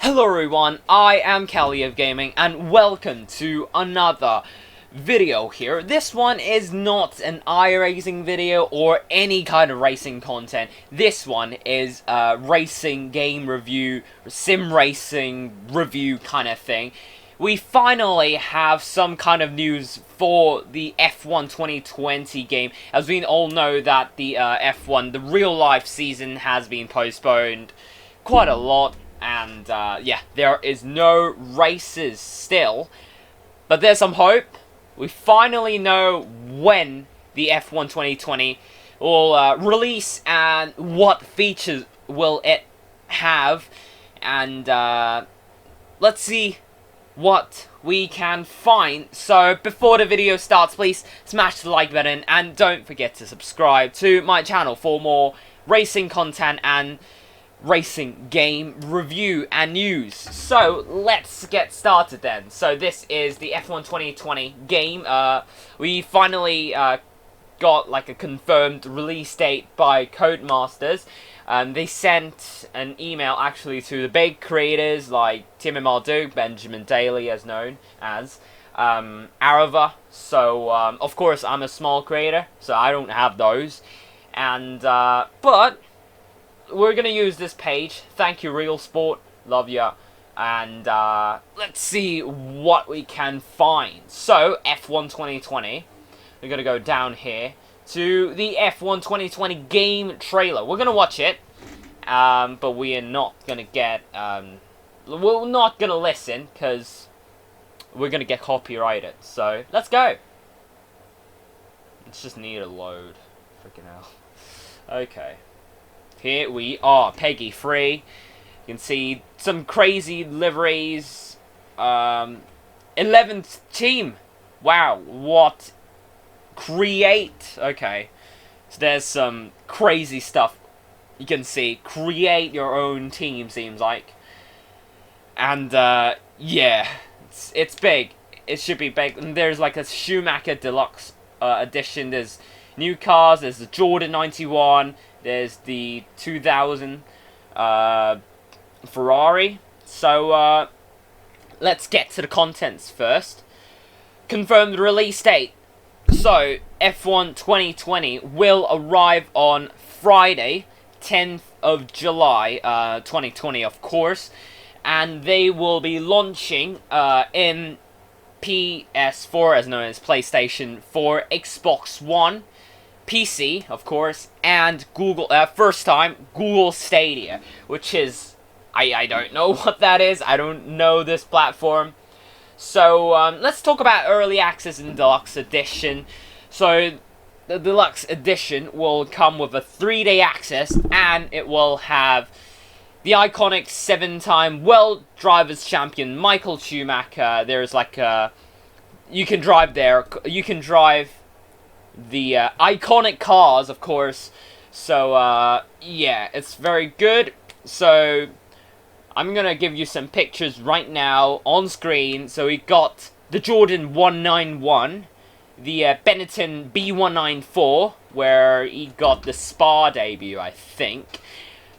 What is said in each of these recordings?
Hello everyone, I am Kelly of Gaming, and welcome to another video here. This one is not an iRacing video or any kind of racing content. This one is a racing game review, sim racing review kind of thing. We finally have some kind of news for the F1 2020 game, as we all know that the F1, the real life season, has been postponed quite a lot. And, yeah, there is no races still, but there's some hope. We finally know when the F1 2020 will release and what features will it have, and let's see what we can find. So before the video starts, please smash the like button and don't forget to subscribe to my channel for more racing content and racing game review and news. So let's get started then. So this is the F1 2020 game. We finally got like a confirmed release date by Codemasters. They sent an email actually to the big creators like TMX, Benjamin Daly as known as, Arava. So of course I'm a small creator, so I don't have those. And but we're gonna use this page. Thank you, Real Sport. Love ya. And let's see what we can find. So F1 2020. We're gonna go down here to the F1 2020 game trailer. We're gonna watch it, but we are not gonna get. We're not gonna listen because we're gonna get copyrighted. So let's go. It's just need a load. Freaking hell. Okay. Here we are, Peggy 3. You can see some crazy liveries. 11th team. Wow, what? Create. Okay. So there's some crazy stuff you can see. Create your own team, seems like. And, yeah. It's big. It should be big. And there's like a Schumacher Deluxe edition. There's new cars. There's the Jordan 91. There's the 2000 Ferrari. So let's get to the contents first. Confirmed release date. So F1 2020 will arrive on Friday, 10th of July, 2020 of course. And they will be launching in PS4, as known as PlayStation 4, Xbox One, PC, of course, and Google, first time, Google Stadia, which is, I don't know what that is. I don't know this platform. So, let's talk about Early Access and Deluxe Edition. So, the Deluxe Edition will come with a 3-day access, and it will have the iconic 7-time World Drivers' Champion, Michael Schumacher. There's like a, you can drive there, you can drive the iconic cars, of course. So yeah, it's very good. So I'm gonna give you some pictures right now on screen. So we got the Jordan 191, the Benetton B194, where he got the Spa debut, I think.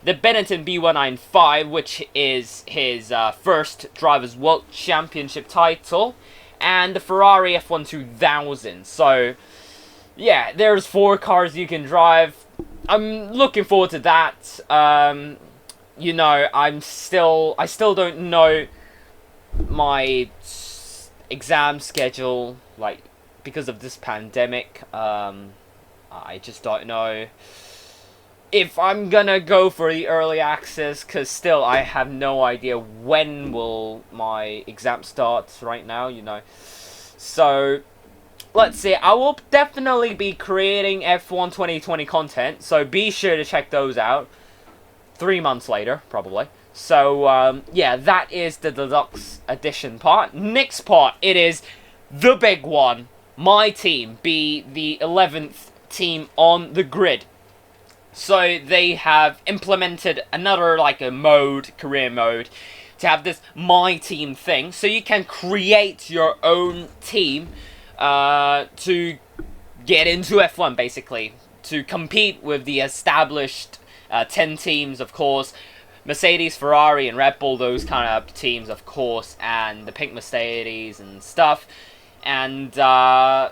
The Benetton B195, which is his first Drivers' World Championship title, and the Ferrari F1 2000. So yeah, there's 4 cars you can drive. I'm looking forward to that. You know, I still don't know my exam schedule, like, because of this pandemic. I just don't know if I'm gonna go for the early access, because still I have no idea when will my exam start right now, you know. So let's see, I will definitely be creating F1 2020 content, so be sure to check those out 3 months later, probably. So, yeah, that is the Deluxe Edition part. Next part, it is the big one. My team be the 11th team on the grid. So, they have implemented another, like, a mode, career mode, to have this My Team thing. So, you can create your own team to get into F1, basically, to compete with the established 10 teams, of course. Mercedes, Ferrari, and Red Bull, those kind of teams, of course, and the pink Mercedes and stuff. And yeah,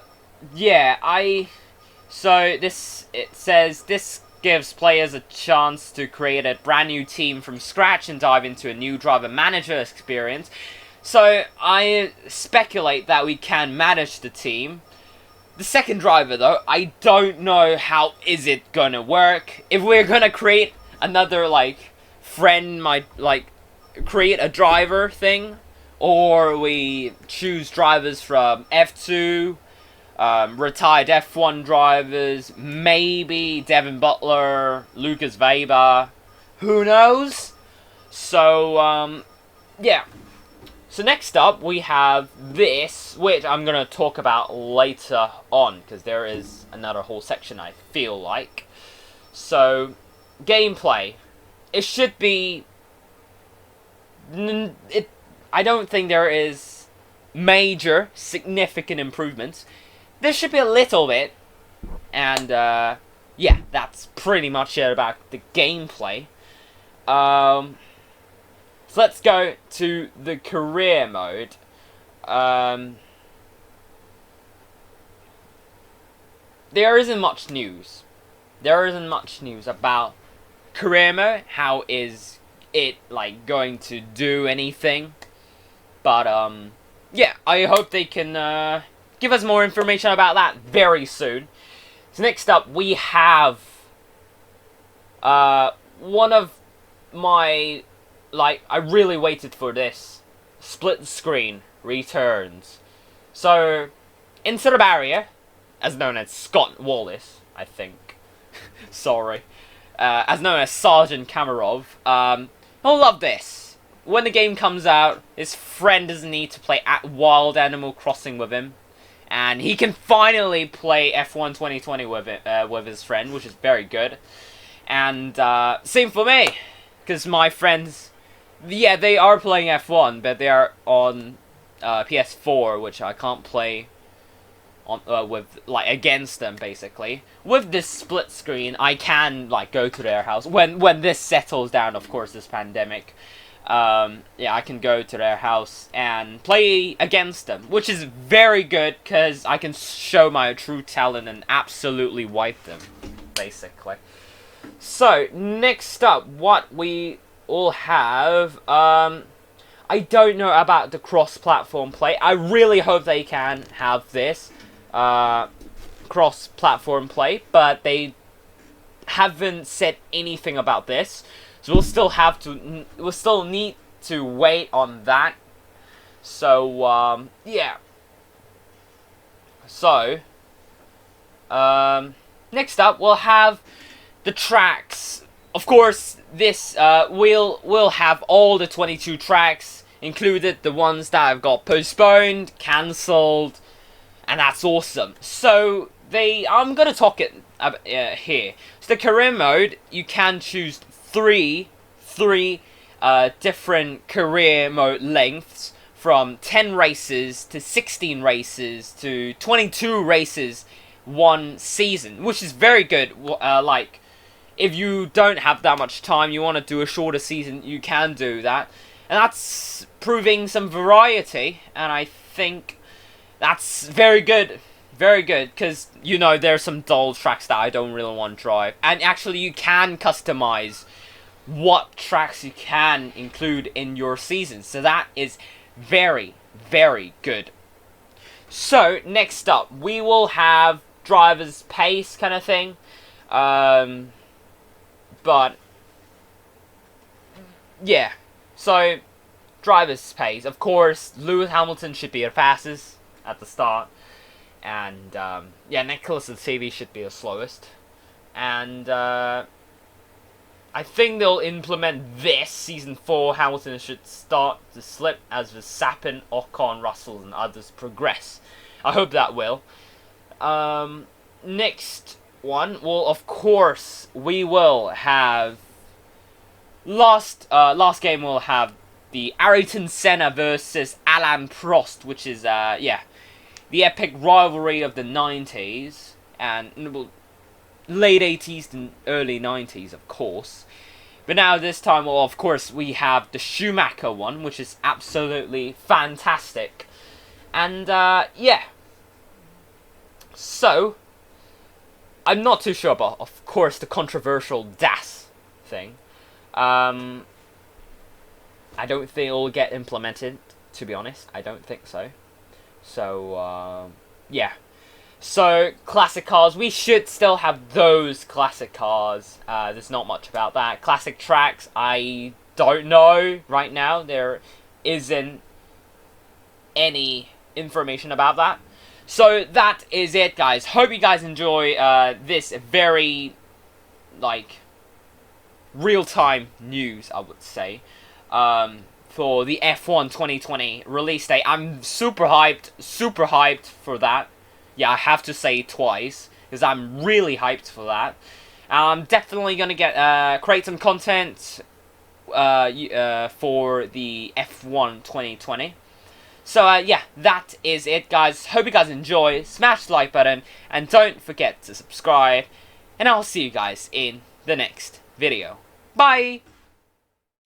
so it says this gives players a chance to create a brand new team from scratch and dive into a new driver manager experience. So I speculate that we can manage the team. The second driver, though, I don't know how is it gonna work. If we're gonna create another, like, friend might, like, create a driver thing, or we choose drivers from F2, retired F1 drivers, maybe Devin Butler, Lucas Weber, who knows? So, yeah. So next up, we have this, which I'm going to talk about later on, because there is another whole section, I feel like. So, gameplay. It should be... I don't think there is major, significant improvements. There should be a little bit, and, yeah, that's pretty much it about the gameplay. So let's go to the career mode. There isn't much news. There isn't much news about career mode. How is it, like, going to do anything? But, yeah, I hope they can, give us more information about that very soon. So next up, we have, one of my... Like, I really waited for this. Splitscreen returns. So, instead of Barrier, as known as Scott Wallace, I think. Sorry. As known as Sergeant Kamarov, he'll love this. When the game comes out, his friend doesn't need to play at Wild Animal Crossing with him. And he can finally play F1 2020 with it, with his friend, which is very good. And, same for me. Because my friends... Yeah, they are playing F1, but they are on PS4, which I can't play on with, like, against them, basically. With this split screen, I can, like, go to their house when this settles down. Of course, this pandemic. Yeah, I can go to their house and play against them, which is very good because I can show my true talent and absolutely wipe them, basically. So next up, what we all have, I don't know about the cross-platform play. I really hope they can have this cross-platform play, but they haven't said anything about this, so we'll still need to wait on that. So yeah. So next up, we'll have the tracks. Of course, this we'll have all the 22 tracks included, the ones that have got postponed, cancelled, and that's awesome. So I'm gonna talk it here. So the career mode, you can choose three different career mode lengths, from 10 races to 16 races to 22 races one season, which is very good. Like, if you don't have that much time, you want to do a shorter season, you can do that. And that's proving some variety, and I think that's very good. Very good, because, you know, there's some dull tracks that I don't really want to drive. And actually, you can customize what tracks you can include in your season. So that is very, very good. So, next up, we will have driver's pace kind of thing. But, yeah. So, driver's pace. Of course, Lewis Hamilton should be the fastest at the start. And, yeah, Nicholas Latifi should be the slowest. And, I think they'll implement this. Season 4, Hamilton should start to slip as Verstappen, Ocon, Russell, and others progress. I hope that will. Next one, well, of course, we will have... Last game we'll have the Ayrton Senna versus Alain Prost, which is, yeah, the epic rivalry of the 90s, and, well, late 80s and early 90s, of course. But now this time, well, of course, we have the Schumacher one, which is absolutely fantastic. And, yeah. So, I'm not too sure about, of course, the controversial DAS thing. I don't think it will get implemented, to be honest. I don't think so. So, yeah. So, classic cars, we should still have those classic cars. There's not much about that. Classic tracks, I don't know right now. There isn't any information about that. So, that is it, guys. Hope you guys enjoy this very, like, real-time news, I would say, for the F1 2020 release date. I'm super hyped for that. Yeah, I have to say it twice, because I'm really hyped for that. I'm definitely going to create some content for the F1 2020. So, yeah, that is it, guys. Hope you guys enjoy. Smash the like button, and don't forget to subscribe. And I'll see you guys in the next video. Bye!